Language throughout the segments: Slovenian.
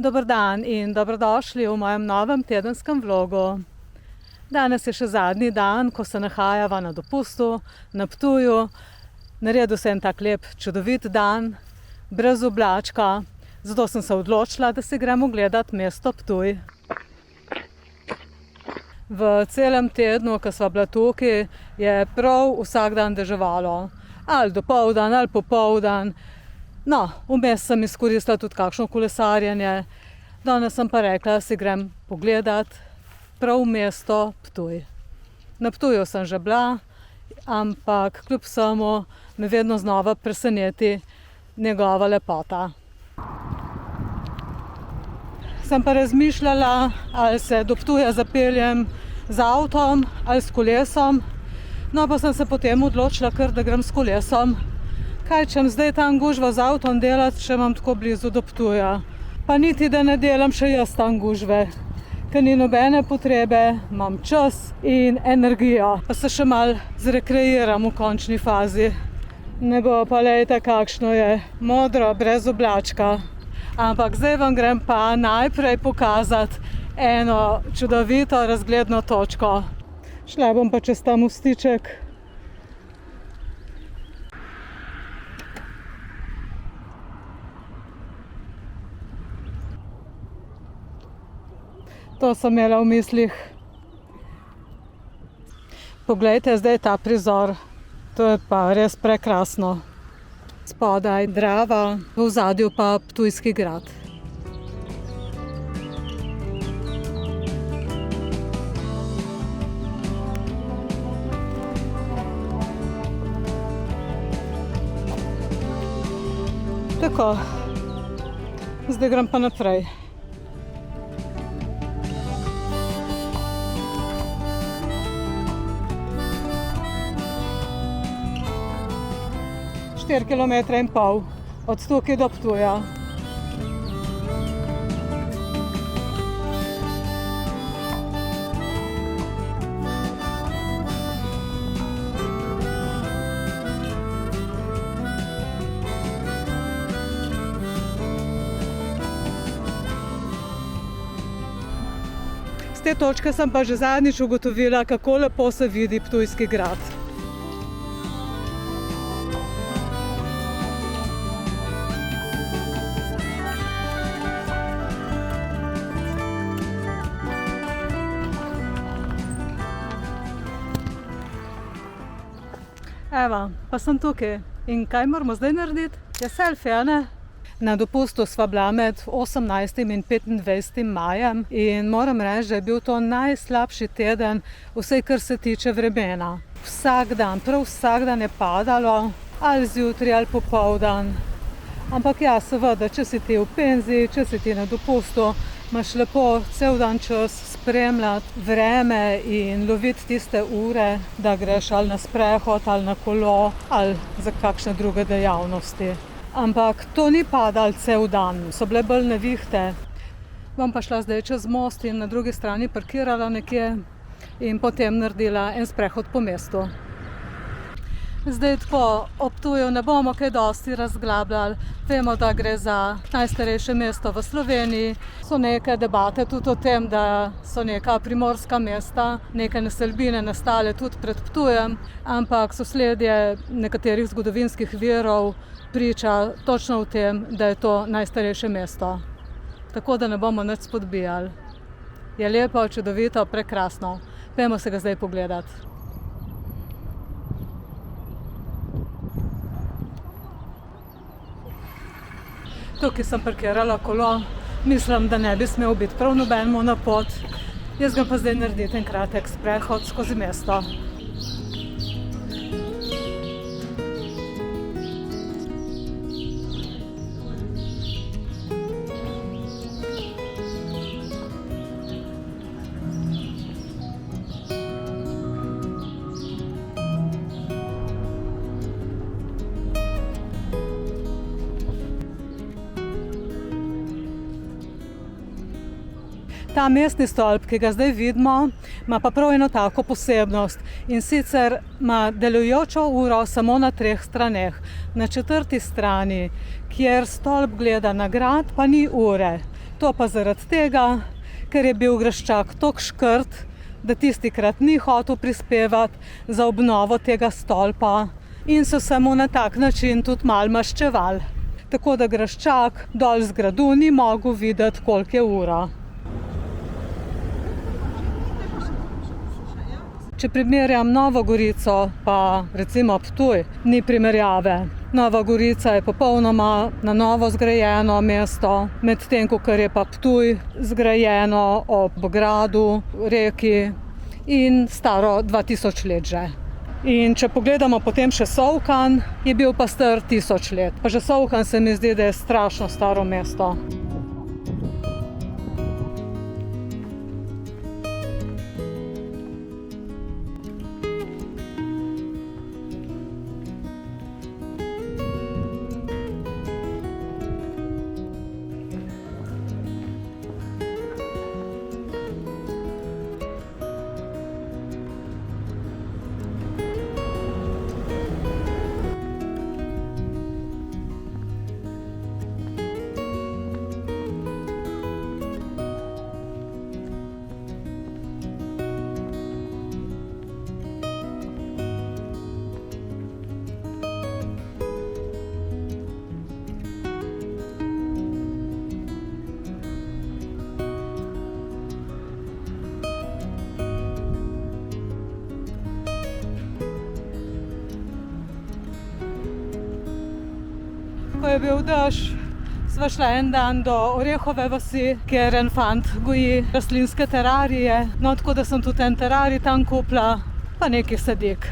Dober dan in dobrodošli v mojem novem tedenskem vlogu. Danes je še zadnji dan, ko se nahajava na dopustu na Ptuju. Naredil se en tak lep, čudovit dan, brez oblačka. Zato sem se odločila, da si gremo gledat mesto Ptuj. V celem tednu, ko sva bila tukaj, je prav vsak dan deževalo. Ali dopoldan, ali popoldan. No, vmes sem izkoristila tudi kakšno kolesarjenje. Danes sem pa rekla, da si grem pogledat prav mesto Ptuj. Na Ptuju sem že bila, ampak kljub vsemu me vedno znova preseneti njegova lepota. Sem pa razmišljala, ali se do Ptuja zapeljem z avtom ali s kolesom. No, pa sem se potem odločila kar, da grem s kolesom. Kaj čem zdaj tam gužva z avtom delati, če imam tako blizu do Ptuja. Pa niti, da ne delam še jaz tam gužve. Ker ni nobene potrebe, imam čas in energijo. Pa se še malo zrekreiram v končni fazi. Nebo pa lejte, kakšno je. Modro, brez oblačka. Ampak zdaj vam grem pa najprej pokazati eno čudovito razgledno točko. Šla bom pa čez ta mostiček. To sem imela v mislih. Poglejte zdaj ta prizor. To je pa res prekrasno. Spodaj Drava, v ozadju pa Ptujski grad. Tako, zdaj grem pa naprej. Štiri kilometre in pol od tukaj do Ptuja. Z te točke sem pa že zadnjič ugotovila, kako lepo se vidi Ptujski grad. Evo, pa sem tukaj. In kaj moramo zdaj narediti? Je selfie, a ne? Na dopustu sva bila med 18. in 25. majem in moram reči, da je bil to najslabši teden, vsaj kar se tiče vremena. Vsak dan, prav vsak dan je padalo, ali zjutraj ali popoldan. Ampak ja, seveda, če si ti v penziji, če si ti na dopustu, imaš lepo cel dan čas spremljati vreme in loviti tiste ure, da greš ali na sprehod, ali na kolo, ali za kakšne druge dejavnosti. Ampak to ni padalo cel dan, so bile bolj nevihte. Bom pa šla zdaj čez most in na drugi strani parkirala nekje in potem naredila en sprehod po mestu. Zdaj tako, ob Ptuju ne bomo kaj dosti razglabljali. Vemo, da gre za najstarejše mesto v Sloveniji. So neke debate tudi o tem, da so neka primorska mesta, neke naselbine nastale tudi pred Ptujem, ampak sosledje nekaterih zgodovinskih virov priča točno o tem, da je to najstarejše mesto. Tako da ne bomo nič spodbijali. Je lepo, čudovito, prekrasno. Pojdimo se ga zdaj pogledati. Tukaj sem parkirala kolo, mislim, da ne bi smel biti prav nobenemu na pot. Jaz ga pa zdaj narediti en kratek sprehod skozi mesto. Ta mestni stolp, ki ga zdaj vidimo, ima pa prav eno tako posebnost. In sicer ima delujočo uro samo na 3 straneh. Na 4. strani, kjer stolp gleda na grad, pa ni ure. To pa zaradi tega, ker je bil Graščak toliko škrt, da tistikrat ni hotel prispevati za obnovo tega stolpa in so se mu na tak način tudi malo maščevali. Tako da Graščak dol z gradu ni mogel videti, koliko je ura. Če primerjam Novo Gorico pa recimo Ptuj, ni primerjave. Nova Gorica je popolnoma na novo zgrajeno mesto, medtem ko je pa Ptuj zgrajeno ob gradu, reki in staro 2000 let že. In če pogledamo potem še Solkan, je bil pa star 1000 let. Pa že Solkan se mi zdi, da je strašno staro mesto. Ko je bil dež, sva šla en dan do Orehove vasi, kjer en fant goji rastlinske terarije. No, tako da sem tudi en terarij tam kupila, pa nekaj sadik.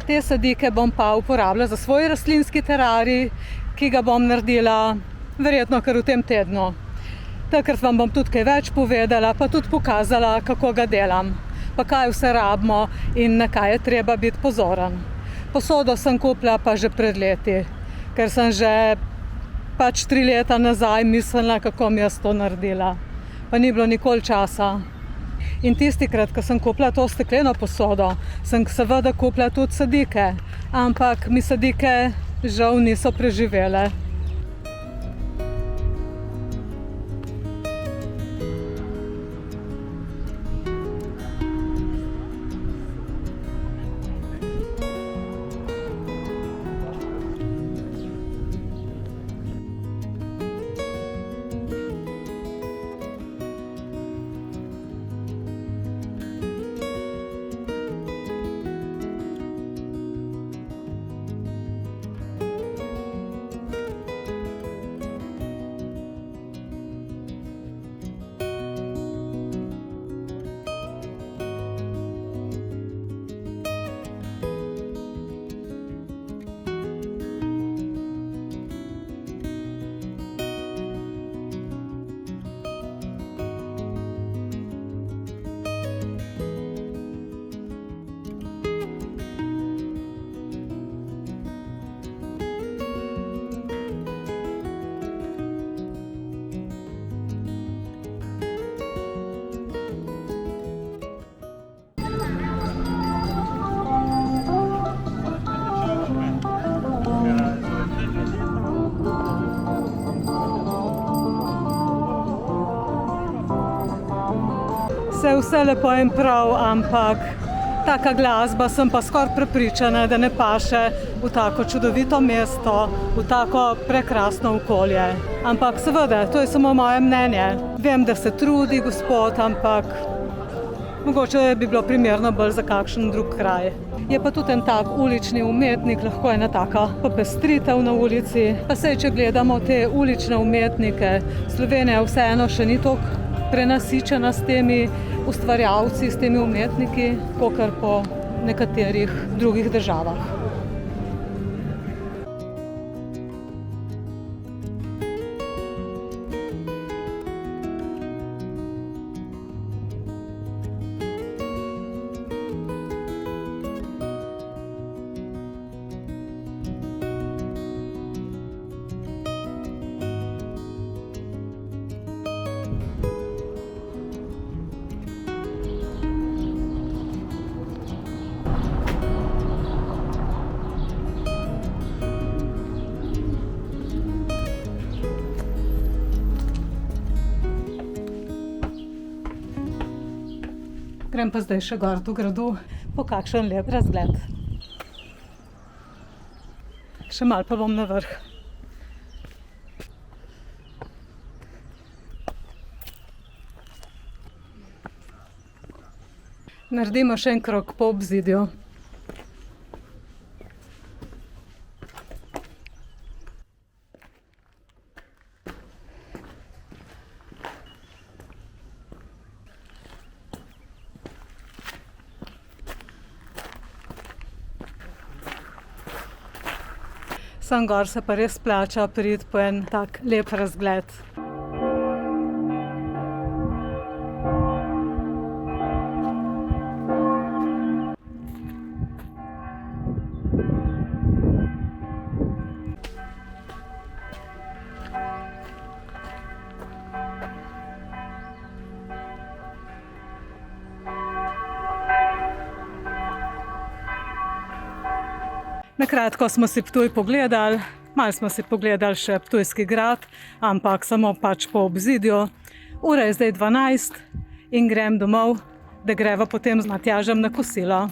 Te sadike bom pa uporabila za svoj rastlinski terarij, ki ga bom naredila verjetno kar v tem tednu. Takrat vam bom tudi kaj več povedala, pa tudi pokazala, kako ga delam, pa kaj vse rabimo in na kaj je treba biti pozoren. Posodo sem kupila pa že pred leti, ker sem že 3 leta nazaj mislila, kako mi jaz to naredila. Pa ni bilo nikoli časa. In tistikrat, ko sem kupila to stekleno posodo, sem seveda kupila tudi sadike, ampak mi sadike žal niso preživele. Vse lepo in prav, ampak taka glasba sem pa skoraj prepričana, da ne paše v tako čudovito mesto, v tako prekrasno okolje. Ampak seveda, to je samo moje mnenje. Vem, da se trudi gospod, ampak mogoče bi bilo primerno bolj za kakšen drug kraj. Je pa tudi en tak ulični umetnik, lahko je ena taka popestritev na ulici. Pa saj, če gledamo te ulične umetnike, Slovenija vseeno še ni toliko prenasičena s temi ustvarjalci, s temi umetniki, kakor po nekaterih drugih državah. Grem pa zdaj še gor do gradu, po kakšen lep razgled. Še malo pa bom na vrh. Naredimo še en krog po obzidju. Sem gor se pa res splača priti po en tak lep razgled. Na kratko smo si Ptuj pogledali, malo smo si pogledali še Ptujski grad, ampak samo pač po obzidju. Ura je zdaj 12 in grem domov, da greva potem z Matjažem na kosilo.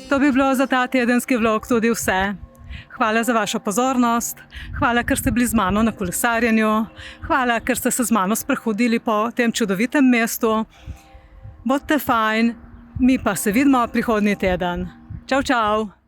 To bi bilo za ta tedenski vlog tudi vse. Hvala za vašo pozornost, hvala, ker ste bili z mano na kolesarjenju, hvala, ker ste se z mano sprehodili po tem čudovitem mestu. Bodite fajn, mi pa se vidimo prihodnji teden. Čau, čau!